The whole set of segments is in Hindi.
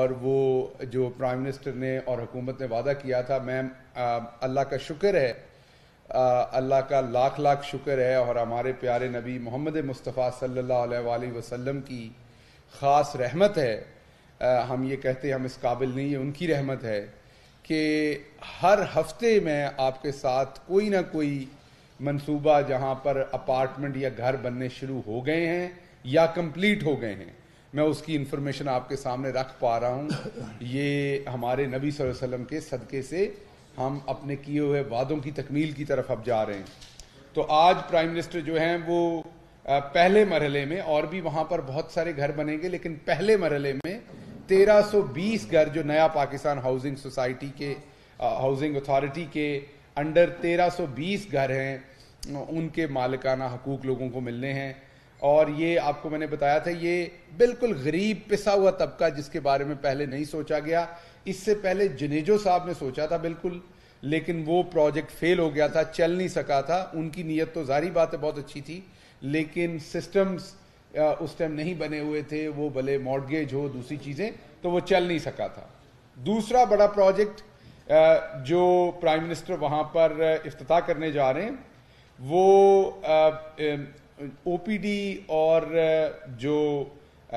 और वो जो प्राइम मिनिस्टर ने और हुकूमत ने वादा किया था, मैं अल्लाह का शुक्र है, अल्लाह का लाख लाख शुक्र है और हमारे प्यारे नबी मोहम्मद मुस्तफ़ा सल्लल्लाहु अलैहि वसल्लम की ख़ास रहमत है। हम ये कहते हैं हम इस काबिल नहीं है, उनकी रहमत है कि हर हफ्ते में आपके साथ कोई ना कोई मंसूबा जहाँ पर अपार्टमेंट या घर बनने शुरू हो गए हैं या कंप्लीट हो गए हैं, मैं उसकी इंफॉर्मेशन आपके सामने रख पा रहा हूँ। ये हमारे नबी सल्लल्लाहु अलैहि वसल्लम के सदक़े से हम अपने किए हुए वादों की तकमील की तरफ अब जा रहे हैं। तो आज प्राइम मिनिस्टर जो हैं वो पहले मरहले में, और भी वहाँ पर बहुत सारे घर बनेंगे, लेकिन पहले मरहले में 1320 घर जो नया पाकिस्तान हाउसिंग सोसाइटी के हाउसिंग अथॉरिटी के अंडर 1320 घर हैं, उनके मालिकाना हकूक लोगों को मिलने हैं। और ये आपको मैंने बताया था, ये बिल्कुल गरीब पिसा हुआ तबका जिसके बारे में पहले नहीं सोचा गया। इससे पहले जुनेजो साहब ने सोचा था बिल्कुल, लेकिन वो प्रोजेक्ट फेल हो गया था, चल नहीं सका था। उनकी नीयत तो जाहिर बात है बहुत अच्छी थी, लेकिन सिस्टम्स उस टाइम नहीं बने हुए थे, वो भले मॉर्गेज हो दूसरी चीज़ें, तो वो चल नहीं सका था। दूसरा बड़ा प्रोजेक्ट जो प्राइम मिनिस्टर वहाँ पर इफ्तिताह करने जा रहे हैं, वो ओपीडी और जो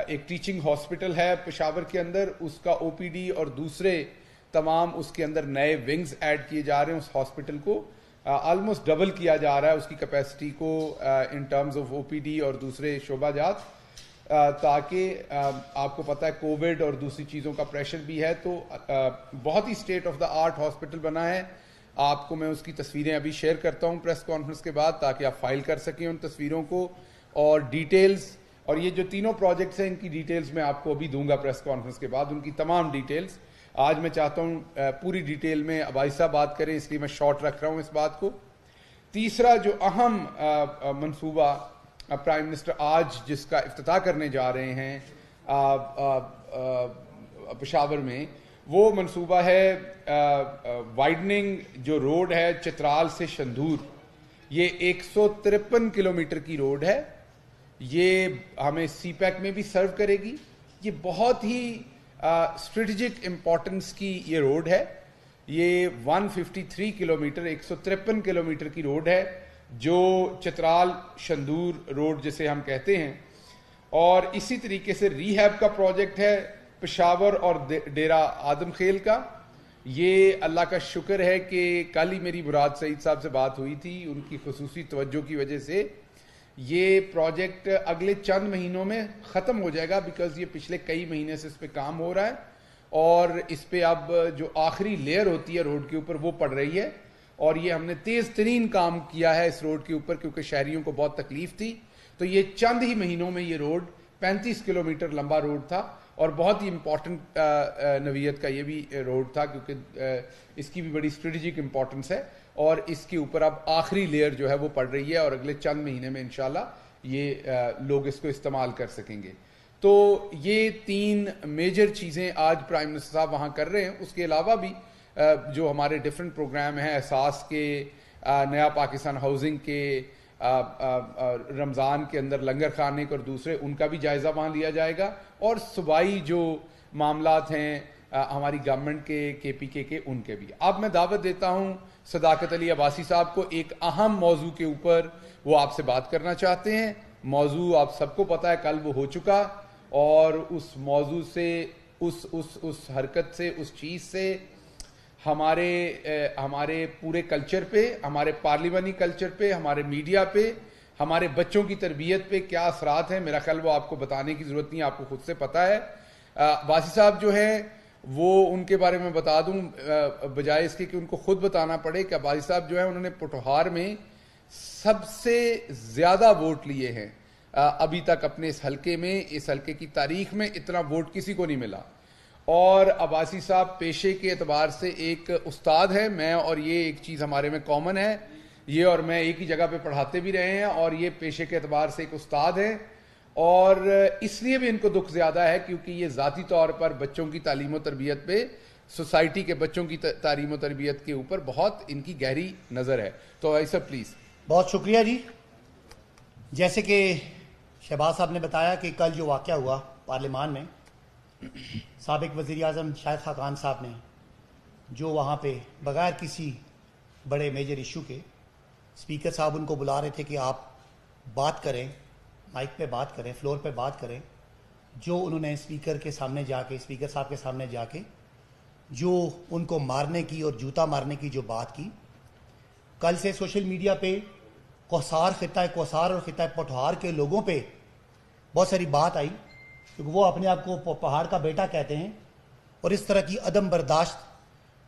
एक टीचिंग हॉस्पिटल है पेशावर के अंदर, उसका ओपीडी और दूसरे तमाम उसके अंदर नए विंग्स ऐड किए जा रहे हैं। उस हॉस्पिटल को ऑलमोस्ट डबल किया जा रहा है उसकी कैपेसिटी को इन टर्म्स ऑफ ओपीडी और दूसरे शोबाजात, ताकि आपको पता है कोविड और दूसरी चीज़ों का प्रेशर भी है, तो बहुत ही state of the art hospital बना है। आपको मैं उसकी तस्वीरें अभी शेयर करता हूं प्रेस कॉन्फ्रेंस के बाद, ताकि आप फाइल कर सकें उन तस्वीरों को और डिटेल्स। और ये जो तीनों प्रोजेक्ट्स हैं, इनकी डिटेल्स मैं आपको अभी दूंगा प्रेस कॉन्फ्रेंस के बाद, उनकी तमाम डिटेल्स। आज मैं चाहता हूं पूरी डिटेल में अबाई साहब बात करें, इसलिए मैं शॉर्ट रख रहा हूं इस बात को। तीसरा जो अहम मनसूबा प्राइम मिनिस्टर आज जिसका इफ्तिताह करने जा रहे हैं पेशावर में, वो मनसूबा है वाइडनिंग जो रोड है चित्राल से शंदूर। ये 153 किलोमीटर की रोड है, ये हमें सीपैक में भी सर्व करेगी। ये बहुत ही स्ट्रेटेजिक इंपॉर्टेंस की ये रोड है। ये 153 किलोमीटर 153 किलोमीटर की रोड है, जो चित्राल शंदूर रोड जिसे हम कहते हैं। और इसी तरीके से रीहैब का प्रोजेक्ट है पेशावर और डेरा आदम खेल का। ये अल्लाह का शुक्र है कि कल ही मेरी मुराद सईद साहब से बात हुई थी, उनकी खुसूसी तवज्जो की वजह से ये प्रोजेक्ट अगले चंद महीनों में ख़त्म हो जाएगा, बिकॉज ये पिछले कई महीने से इस पर काम हो रहा है और इस पर अब जो आखिरी लेयर होती है रोड के ऊपर वो पड़ रही है। और ये हमने तेज़ तरीन काम किया है इस रोड के ऊपर, क्योंकि शहरियों को बहुत तकलीफ थी। तो ये चंद ही महीनों में ये रोड 35 किलोमीटर लंबा रोड था और बहुत ही इंपॉर्टेंट नवीयत का ये भी रोड था, क्योंकि इसकी भी बड़ी स्ट्रेटेजिक इंपॉर्टेंस है। और इसके ऊपर अब आखिरी लेयर जो है वो पड़ रही है और अगले चंद महीने में इंशाल्लाह ये लोग इसको इस्तेमाल कर सकेंगे। तो ये 3 मेजर चीज़ें आज प्राइम मिनिस्टर साहब वहाँ कर रहे हैं। उसके अलावा भी जो हमारे डिफरेंट प्रोग्राम हैं, एहसास के, नया पाकिस्तान हाउसिंग के, रमज़ान के अंदर लंगर खाने और दूसरे, उनका भी जायज़ा वहाँ लिया जाएगा। और सूबाई जो मामलात हैं हमारी गवर्नमेंट के KPK के, उनके भी। अब मैं दावत देता हूँ सदाकत अली अब्बासी साहब को, एक अहम मौजू के ऊपर वो आपसे बात करना चाहते हैं। मौजू आप सबको पता है, कल वो हो चुका, और उस मौजू से, उस हरकत से, उस चीज़ से हमारे पूरे कल्चर पे, हमारे पार्लिमानी कल्चर पे, हमारे मीडिया पे, हमारे बच्चों की तरबियत पे क्या असरात हैं, मेरा ख्याल वो आपको बताने की ज़रूरत नहीं, आपको खुद से पता है। वासी साहब जो हैं वो, उनके बारे में बता दूं बजाय इसके कि उनको खुद बताना पड़े, कि वासी साहब जो है उन्होंने पोठोहार में सबसे ज़्यादा वोट लिए हैं अभी तक अपने इस हल्के में। इस हल्के की तारीख में इतना वोट किसी को नहीं मिला। और अब्बासी साहब पेशे के एतबार से एक उस्ताद है, मैं और ये एक चीज़ हमारे में कॉमन है, ये और मैं एक ही जगह पे पढ़ाते भी रहे हैं, और ये पेशे के एतबार से एक उस्ताद है। और इसलिए भी इनको दुख ज़्यादा है क्योंकि ये ज़ाती तौर पर बच्चों की तालीम व तरबियत पे, सोसाइटी के बच्चों की तालीम व तरबियत के ऊपर बहुत इनकी गहरी नज़र है। तो ऐसा प्लीज़। बहुत शुक्रिया जी। जैसे कि शहबाज साहब ने बताया कि कल जो वाक़या हुआ पार्लियामान में, साबिक वज़ीर आज़म शाहिद खाकान साहब ने जो वहाँ पे बगैर किसी बड़े मेजर इशू के स्पीकर साहब उनको बुला रहे थे कि आप बात करें, माइक पे बात करें, फ्लोर पे बात करें, जो उन्होंने स्पीकर के सामने जाके, स्पीकर साहब के सामने जाके जो उनको मारने की और जूता मारने की जो बात की, कल से सोशल मीडिया पे खित्ता कौसार और खित्ता पोठहार के लोगों पे बहुत सारी बात आई, क्योंकि वो अपने आप को पहाड़ का बेटा कहते हैं और इस तरह की अदम बर्दाश्त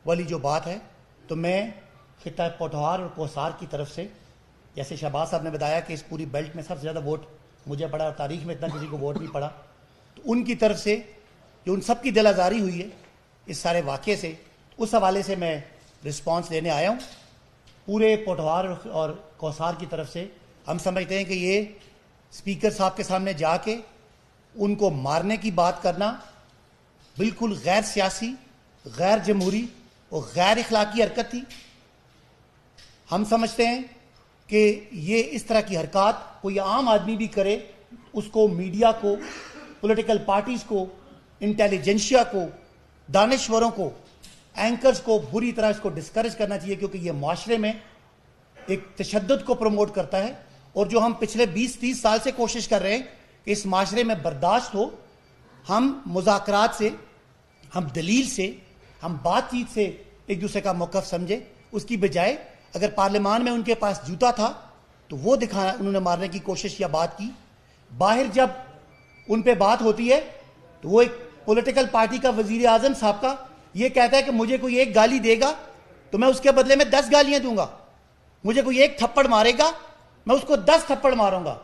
वाली जो बात है, तो मैं खित्ता पोठहार और कौसार की तरफ से, जैसे शहबाज साहब ने बताया कि इस पूरी बेल्ट में सबसे ज़्यादा वोट मुझे पड़ा और तारीख में इतना किसी को वोट नहीं पड़ा, तो उनकी तरफ से जो उन सब की दिल आज़ारी हुई है इस सारे वाक़े से, उस हवाले से मैं रिस्पांस लेने आया हूँ। पूरे पोठहार और कौसार की तरफ से हम समझते हैं कि ये स्पीकर साहब के सामने जाके उनको मारने की बात करना बिल्कुल गैर सियासी, गैर जमहूरी और गैर इखलाकी हरकत थी। हम समझते हैं कि ये इस तरह की हरकत कोई आम आदमी भी करे, उसको मीडिया को, पॉलिटिकल पार्टीज को, इंटेलिजेंशिया को, दानिश्वरों को, एंकर्स को बुरी तरह इसको डिस्करेज करना चाहिए, क्योंकि ये माशरे में एक तशद्दुद को प्रमोट करता है। और जो हम पिछले 20-30 साल से कोशिश कर रहे हैं कि इस माशरे में बर्दाश्त हो, हम मुज़ाकरात से, हम दलील से, हम बातचीत से एक दूसरे का मौक़िफ़ समझे, उसकी बजाय अगर पार्लियामान में उनके पास जूता था तो वो दिखाना, उन्होंने मारने की कोशिश या बात की। बाहर जब उन पे बात होती है तो वो एक पॉलिटिकल पार्टी का वजीर आजम साहब का ये कहता है कि मुझे कोई एक गाली देगा तो मैं उसके बदले में 10 गालियां दूंगा, मुझे कोई एक थप्पड़ मारेगा मैं उसको 10 थप्पड़ मारूंगा।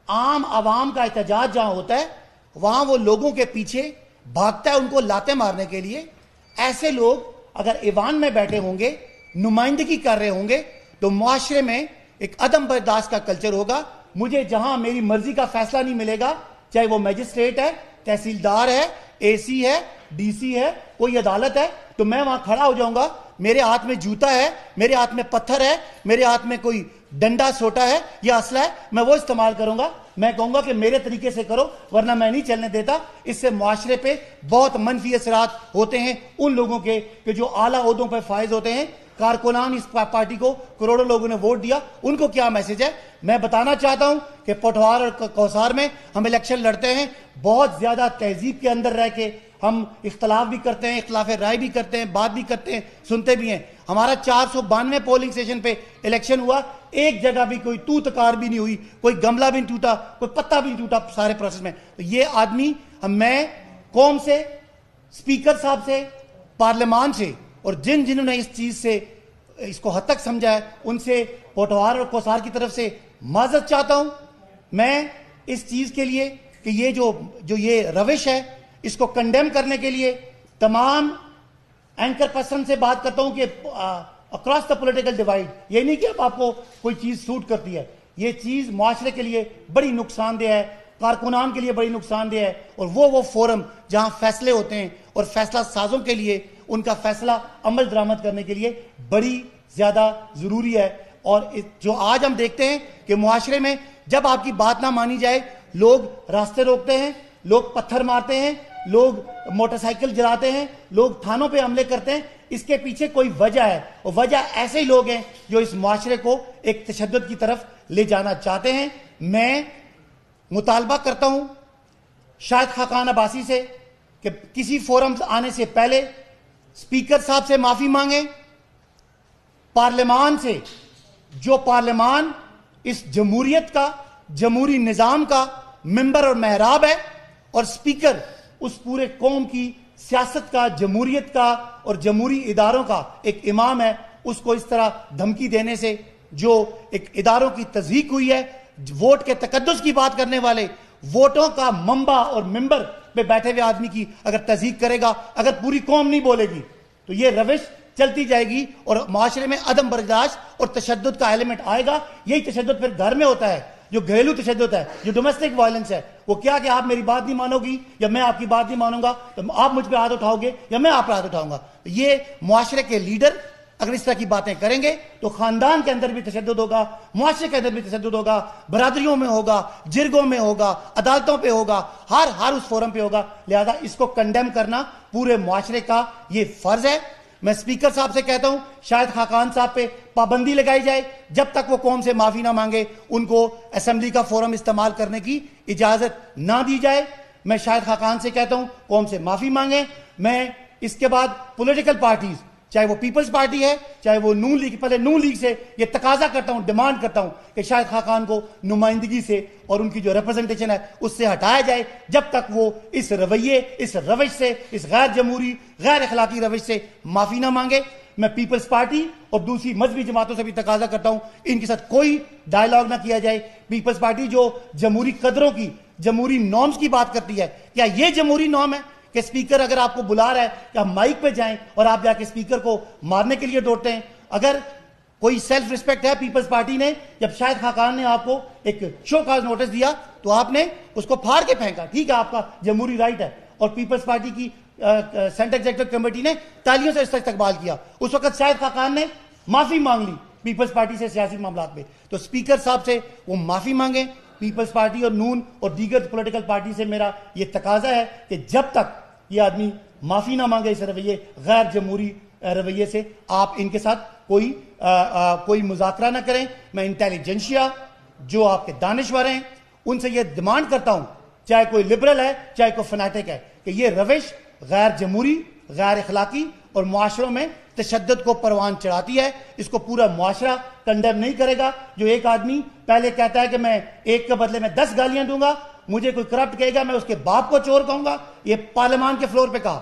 आम आवाम का एहतजाज जहां होता है वहां वो लोगों के पीछे भागता है उनको लाते मारने के लिए। ऐसे लोग अगर ईवान में बैठे होंगे, नुमाइंदगी कर रहे होंगे, तो मुआशरे में एक अदम बर्दाश्त का कल्चर होगा। मुझे जहां मेरी मर्जी का फैसला नहीं मिलेगा, चाहे वो मैजिस्ट्रेट है, तहसीलदार है, एसी है, डीसी है, कोई अदालत है, तो मैं वहां खड़ा हो जाऊंगा। मेरे हाथ में जूता है, मेरे हाथ में पत्थर है, मेरे हाथ में कोई डंडा सोटा है या असला है, मैं वो इस्तेमाल करूंगा। मैं कहूंगा कि मेरे तरीके से करो, वरना मैं नहीं चलने देता। इससे मुआशरे पे बहुत मनफी असरात होते हैं उन लोगों के कि जो आला ओहदों पर फायज होते हैं। कारकुनान इस पार्टी को करोड़ों लोगों ने वोट दिया, उनको क्या मैसेज है? मैं बताना चाहता हूं कि पोठहार और कौसार में हम इलेक्शन लड़ते हैं, बहुत ज्यादा तहजीब के अंदर रह के हम इख्तलाफ भी करते हैं, इख्तलाफ राय भी करते हैं, बात भी करते हैं, सुनते भी हैं। हमारा 492 पोलिंग स्टेशन पे इलेक्शन हुआ, एक जगह भी कोई तू तकार भी नहीं हुई, कोई गमला भी नहीं टूटा, कोई पत्ता भी नहीं टूटा सारे प्रोसेस में। तो ये आदमी, मैं कौम से, स्पीकर साहब से, पार्लियामान से और जिन्होंने इस चीज से इसको हद तक समझा है, उनसे पोठहार और कौसार की तरफ से माजरत चाहता हूं। मैं इस चीज के लिए कि ये जो ये रविश है, इसको कंडेम करने के लिए तमाम एंकर पर्सन से बात करता हूं कि अक्रॉस द पॉलिटिकल डिवाइड, ये नहीं कि अब आपको कोई चीज सूट करती है, ये चीज मुआशरे के लिए बड़ी नुकसानदेह है, कारकुनान के लिए बड़ी नुकसानदेह है। और वो फोरम जहां फैसले होते हैं और फैसला साजों के लिए उनका फैसला अमल दरामद करने के लिए बड़ी ज्यादा जरूरी है। और जो आज हम देखते हैं कि मुआशरे में जब आपकी बात ना मानी जाए, लोग रास्ते रोकते हैं, लोग पत्थर मारते हैं, लोग मोटरसाइकिल जलाते हैं, लोग थानों पे हमले करते हैं, इसके पीछे कोई वजह है। और वजह ऐसे ही लोग हैं जो इस मुआशरे को एक तशद्दुद की तरफ ले जाना चाहते हैं। मैं मुतालबा करता हूं शाहिद खाकान अब्बासी से कि किसी फोरम आने से पहले स्पीकर साहब से माफी मांगे, पार्लियामान से, जो पार्लियामान इस जमहूरियत का, जमहूरी निजाम का मेंबर और महराब है, और स्पीकर उस पूरे कौम की सियासत का, जमहूरियत का और जमहूरी इदारों का एक इमाम है, उसको इस तरह धमकी देने से जो एक इदारों की तज़हीक हुई है, वोट के तकद्दुस की बात करने वाले, वोटों का मंबा और मेंबर पे बैठे हुए आदमी की अगर तज़हीक करेगा, अगर पूरी कौम नहीं बोलेगी तो ये रविश चलती जाएगी और माशरे में अदम बर्दाश्त और तशद्दुद का एलिमेंट आएगा। यही तशद्दुद फिर घर में होता है, जो घरेलू तशद्दुद है, जो डोमेस्टिक वायलेंस है। वो क्या कि आप मेरी बात नहीं मानोगी या मैं आपकी बात नहीं मानूंगा, तो आप मुझ पर हाथ उठाओगे या मैं आप पर हाथ उठाऊंगा। ये मुआशरे के लीडर अगर इस तरह की बातें करेंगे तो खानदान के अंदर भी तशद्दुद होगा, मुआशरे के अंदर भी तशद्दुद होगा, बरादरियों में होगा, जिरगों में होगा, अदालतों पे होगा, हर उस फोरम पे होगा। लिहाजा इसको कंडेम करना पूरे मुआशरे का ये फर्ज है। मैं स्पीकर साहब से कहता हूं शाहिद खाकान साहब पे पाबंदी लगाई जाए, जब तक वो कौम से माफी ना मांगे उनको असेंबली का फोरम इस्तेमाल करने की इजाजत ना दी जाए। मैं शाहिद खाकान से कहता हूं कौम से माफी मांगे। मैं इसके बाद पॉलिटिकल पार्टीज, चाहे वो पीपल्स पार्टी है, चाहे वो नून लीग, पहले नून लीग से ये तकाजा करता हूं, डिमांड करता हूं कि शाहिद खाकान को नुमाइंदगी से और उनकी जो रिप्रेजेंटेशन है उससे हटाया जाए, जब तक वो इस रवैये, इस रविश से, इस गैर जमहूरी, गैर अखलाकी रविश से माफी ना मांगे। मैं पीपल्स पार्टी और दूसरी मजहबी जमातों से भी तकाजा करता हूं इनके साथ कोई डायलॉग ना किया जाए। पीपल्स पार्टी जो जमहूरी कदरों की, जमहूरी नॉर्म्स की बात करती है, क्या यह जमहूरी नॉर्म है कि स्पीकर अगर आपको बुला रहा है कि आप माइक पे जाएं और आप जाके स्पीकर को मारने के लिए दौड़ते हैं? अगर कोई सेल्फ रिस्पेक्ट है पीपल्स पार्टी ने, जब शाहिद खाकान ने आपको एक शो काज नोटिस दिया तो आपने उसको फाड़ के फेंका, ठीक है, आपका जमहूरी राइट है। और पीपल्स पार्टी की सेंट्रल एग्जीक्यूटिव कमेटी ने तालियों से इसका इस्तकबाल किया। उस वक्त शाहिद खाकान ने माफी मांग ली पीपल्स पार्टी से सियासी मामलात में। तो स्पीकर साहब से वो माफी मांगे। पीपल्स पार्टी और नून और दीगर पॉलिटिकल पार्टी से मेरा ये तकाजा है कि जब तक ये आदमी माफी ना मांगे इस रवैये, गैर जमहूरी रवैये से, आप इनके साथ कोई मुज़ाकरा ना करें। मैं इंटेलिजेंशिया, जो आपके दानिश्वर हैं, उनसे ये डिमांड करता हूं, चाहे कोई लिबरल है चाहे कोई फनाटिक है, कि ये रविश गैर जमहूरी, गैर अखलाकी और मुआशरों में तशद्दुद को परवान चढ़ाती है। इसको पूरा मुआशरा कंडेम नहीं करेगा। जो एक आदमी पहले कहता है कि मैं एक के बदले में 10 गालियां दूंगा, मुझे कोई करप्ट कहेगा मैं उसके बाप को चोर कहूंगा, ये पार्लियामान के फ्लोर पे कहा।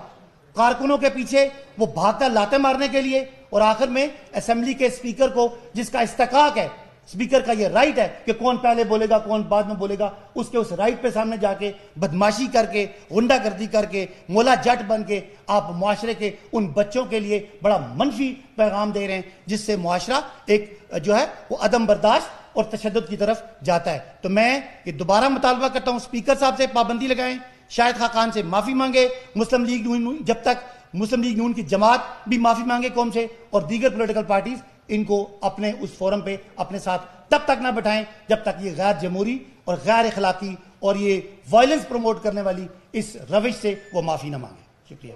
कारकुनों के पीछे वो भागता लाते मारने के लिए, और आखिर में असेंबली के स्पीकर को, जिसका इस्तकाक है, स्पीकर का ये राइट है कि कौन पहले बोलेगा कौन बाद में बोलेगा, उसके उस राइट पे सामने जाके बदमाशी करके, गुंडागर्दी करके, मोला जट बन के आप मुआशरे के उन बच्चों के लिए बड़ा मनफी पैगाम दे रहे हैं, जिससे मुआशरा एक जो है वो अदम बर्दाश्त और तशद्दुद की तरफ जाता है। तो मैं ये दोबारा मुतालबा करता हूं स्पीकर साहब से पाबंदी लगाएं, शाहिद खाकान से माफी मांगे, मुस्लिम लीग नून, जब तक मुस्लिम लीग नून की जमात भी माफी मांगे कौम से, और दीगर पॉलिटिकल पार्टीज इनको अपने उस फोरम पे अपने साथ तब तक ना बैठाएं जब तक ये गैर जमहूरी और गैर अखलाकी और ये वायलेंस प्रमोट करने वाली इस रविश से वो माफी ना मांगे। शुक्रिया।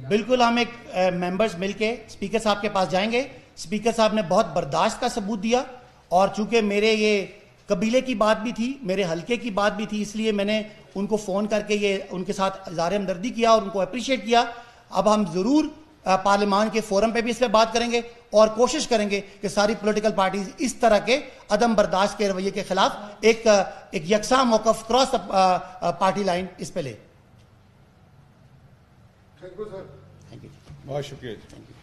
बिल्कुल, हम एक मेंबर्स मिलके स्पीकर साहब के पास जाएंगे। स्पीकर साहब ने बहुत बर्दाश्त का सबूत दिया, और चूंकि मेरे ये कबीले की बात भी थी, मेरे हलके की बात भी थी, इसलिए मैंने उनको फ़ोन करके ये उनके साथ इज़हार हमदर्दी किया और उनको अप्रिशिएट किया। अब हम ज़रूर पार्लियामान के फोरम पे भी इस पर बात करेंगे और कोशिश करेंगे कि सारी पॉलिटिकल पार्टीज इस तरह के अदम बर्दाश्त के रवैये के खिलाफ एक यकसा मौक़िफ़ क्रॉस पार्टी लाइन इस पे ले। बहुत शुक्रिया।